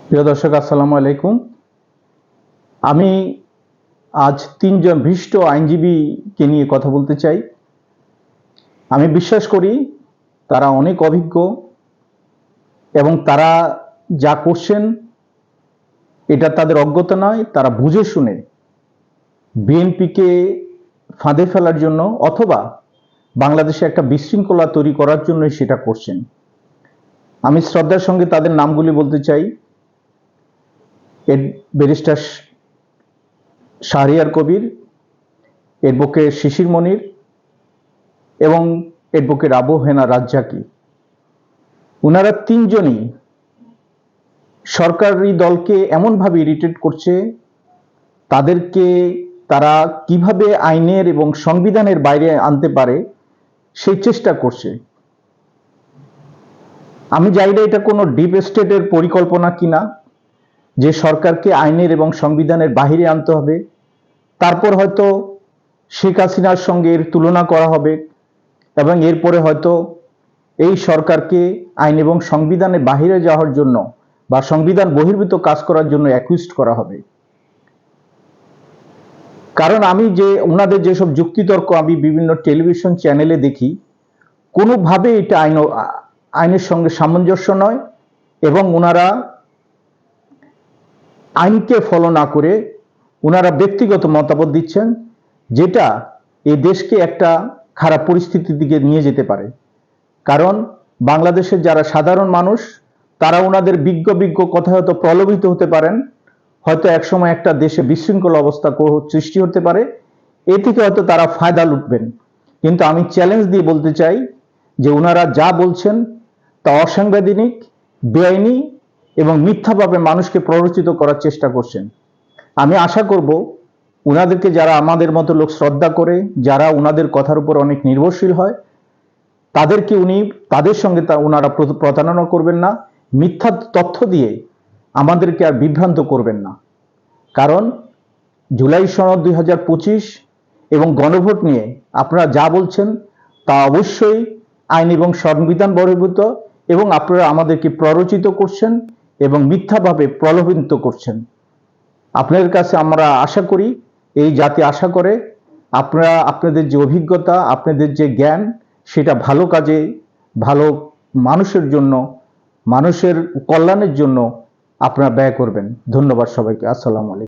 প্রিয় দর্শক, আসসালামু আলাইকুম। আমি আজ তিনজন ভ্রষ্ট আইনজীবীকে নিয়ে কথা বলতে চাই। আমি বিশ্বাস করি তারা অনেক অভিজ্ঞ এবং তারা যা করছেন এটা তাদের অজ্ঞতা নয়, তারা বুঝে শুনে বিএনপিকে ফাঁদে ফেলার জন্য অথবা বাংলাদেশে একটা বিশৃঙ্খলা তৈরি করার জন্য সেটা করছেন। আমি শ্রদ্ধার সঙ্গে তাদের নামগুলি বলতে চাই। ব্যারিস্টার শাহরিয়ার কবির, অ্যাডভোকেট শিশির মনির এবং অ্যাডভোকেট আবু হেনা রাজ্জাকি। ওনারা তিনজনই সরকারি দলকে এমনভাবে ইরিটেট করছে, তারা কিভাবে আইনের এবং সংবিধানের বাইরে আনতে পারে সেই চেষ্টা করছে। আমি জানি না এটা কোনো ডিপ স্টেটের পরিকল্পনা কিনা, যে সরকারকে আইনের এবং সংবিধানের বাহিরে আনতে হবে, তারপর হয়তো শেখ হাসিনার সঙ্গে এর তুলনা করা হবে এবং এরপরে হয়তো এই সরকারকে আইন এবং সংবিধানের বাহিরে যাওয়ার জন্য বা সংবিধান বহির্ভূত কাজ করার জন্য অ্যাকুইজড করা হবে। কারণ আমি যে ওনাদের যেসব যুক্তিতর্ক আমি বিভিন্ন টেলিভিশন চ্যানেলে দেখি, কোনোভাবে এটা আইনের সঙ্গে সামঞ্জস্য নয় এবং ওনারা আইনকে ফলো না করে ওনারা ব্যক্তিগত মতামত দিচ্ছেন, যেটা এই দেশকে একটা খারাপ পরিস্থিতির দিকে নিয়ে যেতে পারে। কারণ বাংলাদেশের যারা সাধারণ মানুষ, তারা ওনাদের বিজ্ঞ কথায় হয়তো প্রলোভিত হতে পারেন, হয়তো একসময় একটা দেশে বিশৃঙ্খল অবস্থা সৃষ্টি হতে পারে, এ থেকে হয়তো তারা ফায়দা লুটবেন। কিন্তু আমি চ্যালেঞ্জ দিয়ে বলতে চাই যে ওনারা যা বলছেন তা অসাংবিধানিক, বেআইনি এবং মিথ্যাভাবে মানুষকে প্ররোচিত করার চেষ্টা করছেন। আমি আশা করব ওনাদেরকে যারা আমাদের মতো লোক শ্রদ্ধা করে, যারা ওনাদের কথার উপর অনেক নির্ভরশীল হয়, তাদের সঙ্গে ওনারা প্রতারণা করবেন না, মিথ্যা তথ্য দিয়ে আমাদেরকে আর বিভ্রান্ত করবেন না। কারণ জুলাই সনদ 2025 এবং গণভোট নিয়ে আপনারা যা বলছেন তা অবশ্যই আইন এবং সংবিধান বহির্ভূত, এবং আপনারা আমাদেরকে প্ররোচিত করছেন এবং মিথ্যাভাবে প্রলোভিত করছেন। আপনাদের কাছে আমরা আশা করি, এই জাতি আশা করে, আপনারা আপনাদের যে অভিজ্ঞতা, আপনাদের যে জ্ঞান, সেটা ভালো কাজে, ভালো মানুষের জন্য, মানুষের কল্যাণের জন্য আপনারা ব্যয় করবেন। ধন্যবাদ সবাইকে। আসসালামু আলাইকুম।